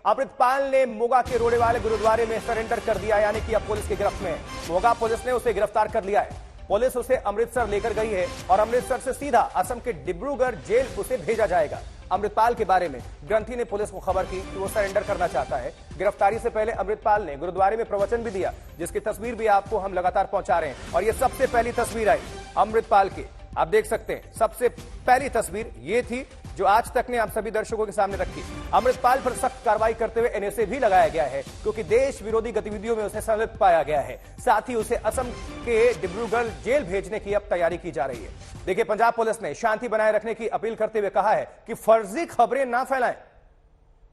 अमृतपाल ने मोगा के रोड़े वाले गुरुद्वारे में सरेंडर कर दिया, यानी कि अब पुलिस की गिरफ्त में है। मोगा पुलिस ने उसे गिरफ्तार कर लिया है। पुलिस उसे अमृतसर लेकर गई है और अमृतसर से सीधा असम के डिब्रूगढ़ जेल उसे भेजा जाएगा। अमृतपाल के बारे में ग्रंथी ने पुलिस को खबर की कि वो सरेंडर करना चाहता है। गिरफ्तारी से पहले अमृतपाल ने गुरुद्वारे में प्रवचन भी दिया, जिसकी तस्वीर भी आपको हम लगातार पहुंचा रहे हैं। और ये सबसे पहली तस्वीर आई अमृतपाल की, आप देख सकते हैं। सबसे पहली तस्वीर ये थी जो आज तक ने आप सभी दर्शकों के सामने रखी। अमृतपाल पर सख्त कार्रवाई करते हुए एनएसए भी लगाया गया है, क्योंकि देश विरोधी गतिविधियों में उसे संलिप्त पाया गया है। साथ ही उसे असम के डिब्रूगढ़ जेल भेजने की अब तैयारी की जा रही है। देखिए, पंजाब पुलिस ने शांति बनाए रखने की अपील करते हुए कहा है कि फर्जी खबरें ना फैलाएं,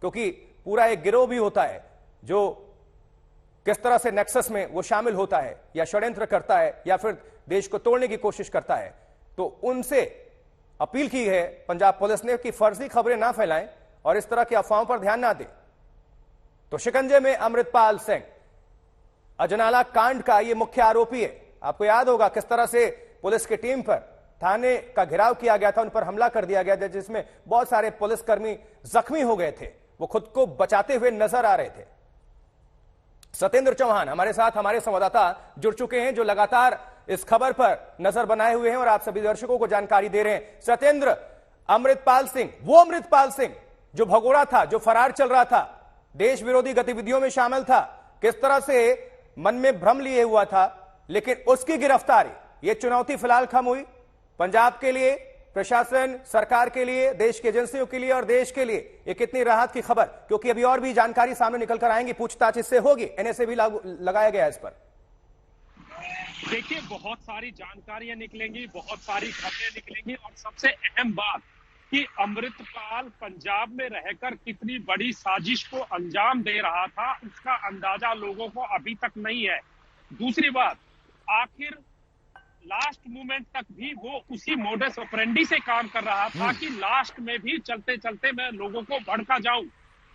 क्योंकि पूरा एक गिरोह भी होता है जो किस तरह से नेक्सस में वो शामिल होता है या षड्यंत्र करता है या फिर देश को तोड़ने की कोशिश करता है। तो उनसे अपील की है पंजाब पुलिस ने कि फर्जी खबरें ना फैलाएं और इस तरह की अफवाहों पर ध्यान ना दें। तो शिकंजे में अमृतपाल सिंह, अजनाला कांड का ये मुख्य आरोपी है। आपको याद होगा किस तरह से पुलिस की टीम पर थाने का घेराव किया गया था, उन पर हमला कर दिया गया था, जिसमें बहुत सारे पुलिसकर्मी जख्मी हो गए थे। वो खुद को बचाते हुए नजर आ रहे थे। सत्येंद्र चौहान हमारे साथ, हमारे संवाददाता जुड़ चुके हैं, जो लगातार इस खबर पर नजर बनाए हुए हैं और आप सभी दर्शकों को जानकारी दे रहे हैं। सत्येंद्र, अमृतपाल सिंह, वो अमृतपाल सिंह जो भगोड़ा था, जो फरार चल रहा था, देश विरोधी गतिविधियों में शामिल था, किस तरह से मन में भ्रम लिए हुआ था, लेकिन उसकी गिरफ्तारी, ये चुनौती फिलहाल कम हुई पंजाब के लिए, प्रशासन, सरकार के लिए, देश की एजेंसियों के लिए और देश के लिए ये कितनी राहत की खबर, क्योंकि अभी और भी जानकारी सामने निकल कर आएंगी, पूछताछ इससे होगी, एनएसए भी लगाया गया है इस पर। देखिए, बहुत सारी जानकारियां निकलेंगी, बहुत सारी खबरें निकलेंगी और सबसे अहम बात कि अमृतपाल पंजाब में रहकर कितनी बड़ी साजिश को अंजाम दे रहा था, उसका अंदाजा लोगों को अभी तक नहीं है। दूसरी बात, आखिर लास्ट मोमेंट तक भी वो उसी मोडस ऑपरेंडी से काम कर रहा था कि लास्ट में भी चलते चलते मैं लोगों को भड़का जाऊं।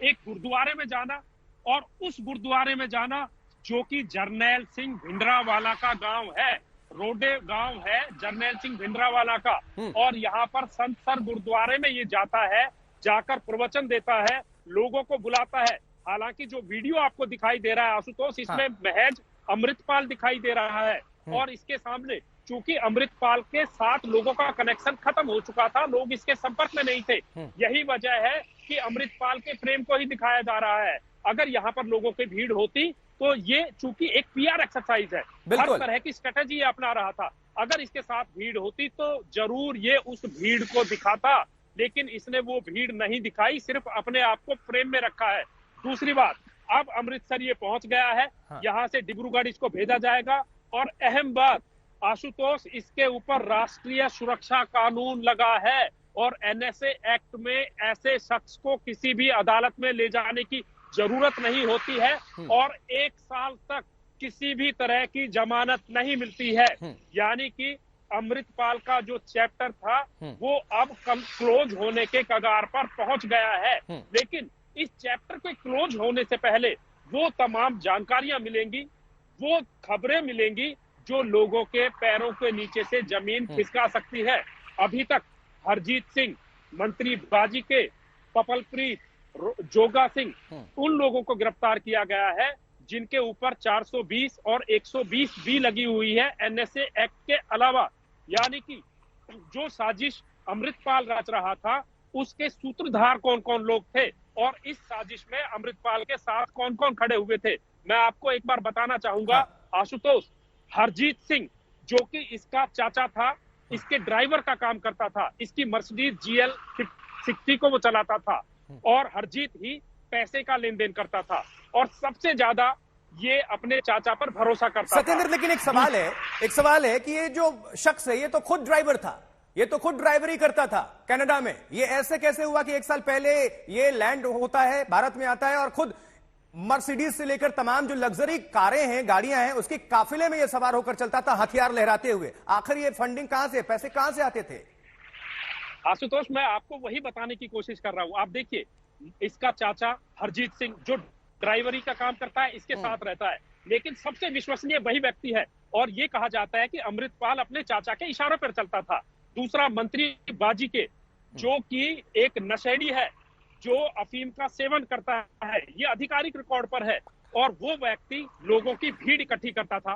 एक गुरुद्वारे में जाना और उस गुरुद्वारे में जाना जो कि जरनैल सिंह भिंडरावाला का गांव है, रोडे गांव है जरनैल सिंह भिंडरावाला का, और यहाँ पर संत सर गुरुद्वारे में ये जाता है, जाकर प्रवचन देता है, लोगों को बुलाता है। हालांकि जो वीडियो आपको दिखाई दे रहा है आशुतोष, इसमें महज अमृतपाल दिखाई दे रहा है और इसके सामने चूंकि अमृतपाल के साथ लोगों का कनेक्शन खत्म हो चुका था, लोग इसके संपर्क में नहीं थे, यही वजह है कि अमृतपाल के प्रेम को ही दिखाया जा रहा है। अगर यहाँ पर लोगों की भीड़ होती तो ये चूंकि एक पीआर एक्सरसाइज है, हर तरह की स्ट्रेटेजी अपना रहा था, अगर इसके साथ भीड़ होती तो जरूर ये उस भीड़ को दिखाता, लेकिन इसने वो भीड़ नहीं दिखाई, सिर्फ अपने आप को फ्रेम में रखा है। दूसरी बात, अब अमृतसर ये पहुंच गया है, यहाँ से डिब्रूगढ़ इसको भेजा जाएगा और अहम बात आशुतोष, इसके ऊपर राष्ट्रीय सुरक्षा कानून लगा है और एनएसए एक्ट में ऐसे शख्स को किसी भी अदालत में ले जाने की जरूरत नहीं होती है और 1 साल तक किसी भी तरह की जमानत नहीं मिलती है। यानी कि अमृतपाल का जो चैप्टर था वो अब क्लोज होने के कगार पर पहुंच गया है, लेकिन इस चैप्टर के क्लोज होने से पहले वो तमाम जानकारियां मिलेंगी, वो खबरें मिलेंगी जो लोगों के पैरों के नीचे से जमीन खिसका सकती है। अभी तक हरजीत सिंह, मंत्री बाजी के, पपलप्रीत, जोगा सिंह, उन लोगों को गिरफ्तार किया गया है जिनके ऊपर 420 और 120 भी लगी हुई है एनएसए एक्ट के अलावा। यानी कि जो साजिश अमृतपाल रच रहा था उसके सूत्रधार कौन कौन लोग थे और इस साजिश में अमृतपाल के साथ कौन कौन खड़े हुए थे, मैं आपको एक बार बताना चाहूंगा आशुतोष। हरजीत सिंह जो कि इसका चाचा था, इसके ड्राइवर का काम करता था, इसकी मर्सिडीज GL 60 को वो चलाता था और हरजीत ही पैसे का लेन देन करता था और सबसे ज्यादा ये अपने चाचा पर भरोसा करता था। सत्येंद्र, लेकिन एक सवाल है कि ये जो शख्स है ये तो खुद ड्राइवर था, ये तो खुद ड्राइवरी करता था कनाडा में, ये ऐसे कैसे हुआ कि 1 साल पहले ये लैंड होता है, भारत में आता है और खुद मर्सिडीज से लेकर तमाम जो लग्जरी कारें हैं, गाड़ियां हैं, उसके काफिले में ये सवार होकर चलता था हथियार लहराते हुए। आखिर ये फंडिंग कहां से, पैसे कहां से आते थे? आशुतोष, मैं आपको वही बताने की कोशिश कर रहा हूं। आप देखिए, इसका चाचा हरजीत सिंह जो ड्राइवरी का काम करता है इसके साथ रहता है, लेकिन सबसे विश्वसनीय वही व्यक्ति है और ये कहा जाता है कि अमृतपाल अपने चाचा के इशारों पर चलता था। दूसरा, मंत्री बाजी के जो कि एक नशेड़ी है, जो अफीम का सेवन करता है, ये आधिकारिक रिकॉर्ड पर है। और वो व्यक्ति लोगों की भीड़ इकट्ठी करता था।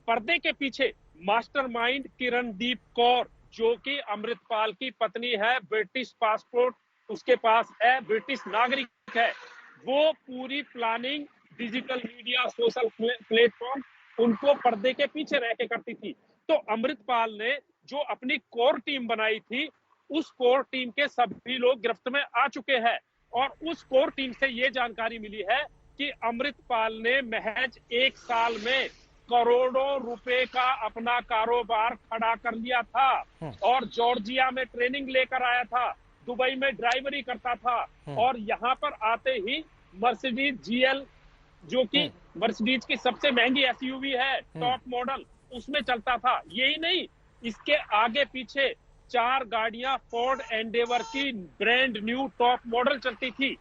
पर्दे के पीछे मास्टरमाइंड किरणदीप कौर, जो कि अमृतपाल की पत्नी है, ब्रिटिश पासपोर्ट उसके पास है, ब्रिटिश नागरिक है, वो पूरी planning digital media, social platform, उनको पर्दे के पीछे रह के करती थी। तो अमृतपाल ने जो अपनी कोर टीम बनाई थी, उस कोर टीम के सभी लोग गिरफ्त में आ चुके हैं। और उस कोर टीम से ये जानकारी मिली है कि अमृतपाल ने महज 1 साल में करोड़ों रुपए का अपना कारोबार खड़ा कर लिया था। और जॉर्जिया में ट्रेनिंग लेकर आया था, दुबई में ड्राइवरी करता था, और यहाँ पर आते ही मर्सिडीज जीएल, जो कि मर्सिडीज की सबसे महंगी एसयूवी है, टॉप मॉडल, उसमें चलता था। यही नहीं, इसके आगे पीछे 4 गाड़ियां फोर्ड एंडेवर की ब्रांड न्यू टॉप मॉडल चलती थी।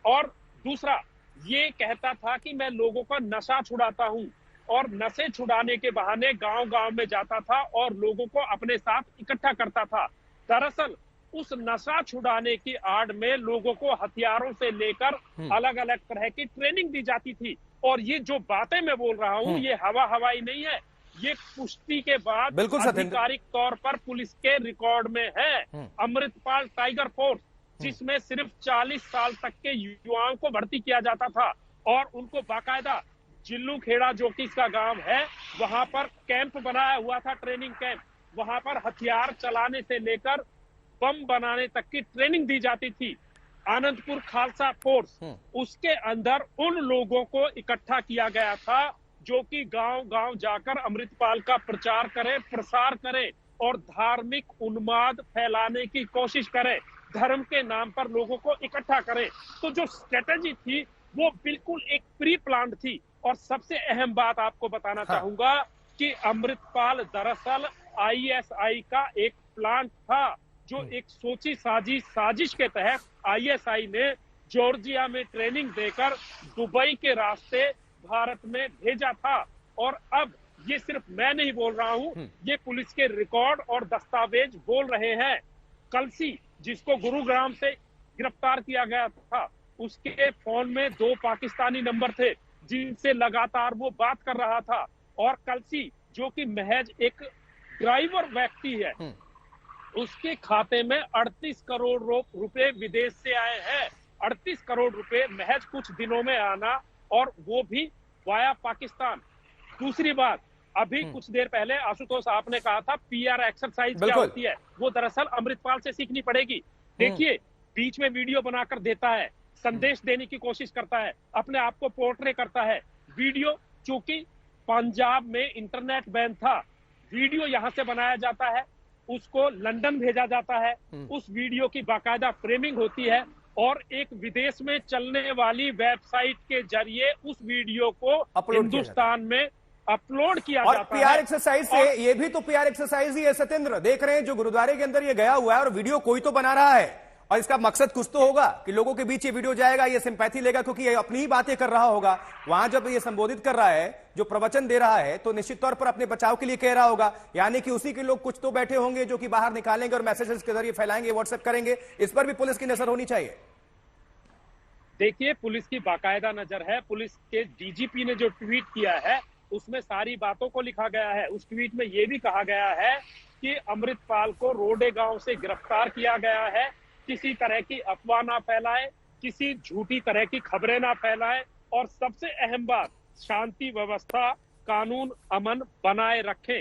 और दूसरा, ये कहता था कि मैं लोगों का नशा छुड़ाता हूं, और नशे छुड़ाने के बहाने गांव-गांव में जाता था और लोगों को अपने साथ इकट्ठा करता था। दरअसल उस नशा छुड़ाने की आड़ में लोगों को हथियारों से लेकर अलग अलग तरह की ट्रेनिंग दी जाती थी। और ये जो बातें मैं बोल रहा हूं, ये हवाई नहीं है, ये पुष्टि के बाद आधिकारिक तौर पर पुलिस के रिकॉर्ड में है। अमृतपाल टाइगर फोर्स, जिसमें सिर्फ 40 साल तक के युवाओं को भर्ती किया जाता था, और उनको बाकायदा जिल्लू खेड़ा, जो कि इसका गांव है, वहां पर कैंप बनाया हुआ था, ट्रेनिंग कैंप। वहां पर हथियार चलाने से लेकर बम बनाने तक की ट्रेनिंग दी जाती थी। आनंदपुर खालसा फोर्स, उसके अंदर उन लोगों को इकट्ठा किया गया था जो कि गांव-गांव जाकर अमृतपाल का प्रचार करें, प्रसार करें और धार्मिक उन्माद फैलाने की कोशिश करें, धर्म के नाम पर लोगों को इकट्ठा करें। तो जो स्ट्रेटेजी थी वो बिल्कुल एक प्री प्लान थी। और सबसे अहम बात आपको बताना चाहूंगा कि अमृतपाल दरअसल आईएसआई का एक प्लान था, जो एक सोची साजिश के तहत आईएसआई ने जॉर्जिया में ट्रेनिंग देकर दुबई के रास्ते भारत में भेजा था। और अब ये सिर्फ मैं नहीं बोल रहा हूं, ये पुलिस के रिकॉर्ड और दस्तावेज बोल रहे हैं। कलसी, जिसको गुरुग्राम से गिरफ्तार किया गया था, उसके फोन में 2 पाकिस्तानी नंबर थे जिनसे लगातार वो बात कर रहा था। और कलसी, जो कि महज एक ड्राइवर व्यक्ति है, उसके खाते में 38 करोड़ रुपए विदेश से आए हैं। 38 करोड़ रुपए महज कुछ दिनों में आना, और वो भी वाया पाकिस्तान। दूसरी बात, अभी कुछ देर पहले आशुतोष आपने कहा था पीआर एक्सरसाइज क्या होती है, वो दरअसल अमृतपाल से सीखनी पड़ेगी। देखिए, बीच में वीडियो बनाकर देता है, संदेश देने की कोशिश करता है, अपने आप को पोर्ट्रे करता है। वीडियो, चूंकि पंजाब में इंटरनेट बैन था, वीडियो यहां से बनाया जाता है, उसको लंदन भेजा जाता है, उस वीडियो की बाकायदा फ्रेमिंग होती है, और एक विदेश में चलने वाली वेबसाइट के जरिए उस वीडियो को हिंदुस्तान में अपलोड किया जाता है। और पीआर एक्सरसाइज से, ये भी तो पीआर एक्सरसाइज ही है सत्येंद्र। देख रहे हैं जो गुरुद्वारे के अंदर ये गया हुआ है, और वीडियो कोई तो बना रहा है, और इसका मकसद कुछ तो होगा कि लोगों के बीच ये वीडियो जाएगा, ये सिंपैथी लेगा, क्योंकि ये अपनी ही बातें कर रहा होगा। वहां जब ये संबोधित कर रहा है, जो प्रवचन दे रहा है, तो निश्चित तौर पर अपने बचाव के लिए कह रहा होगा, यानी कि उसी के लोग कुछ तो बैठे होंगे जो कि बाहर निकालेंगे और मैसेजेस के जरिए फैलाएंगे, व्हाट्सएप करेंगे। इस पर भी पुलिस की नजर होनी चाहिए। देखिए, पुलिस की बाकायदा नजर है। पुलिस के डीजीपी ने जो ट्वीट किया है, उसमें सारी बातों को लिखा गया है। उस ट्वीट में यह भी कहा गया है कि अमृतपाल को रोडे गांव से गिरफ्तार किया गया है, किसी तरह की अफवाह ना फैलाए, किसी झूठी तरह की खबरें ना फैलाए, और सबसे अहम बात, शांति व्यवस्था, कानून अमन बनाए रखें।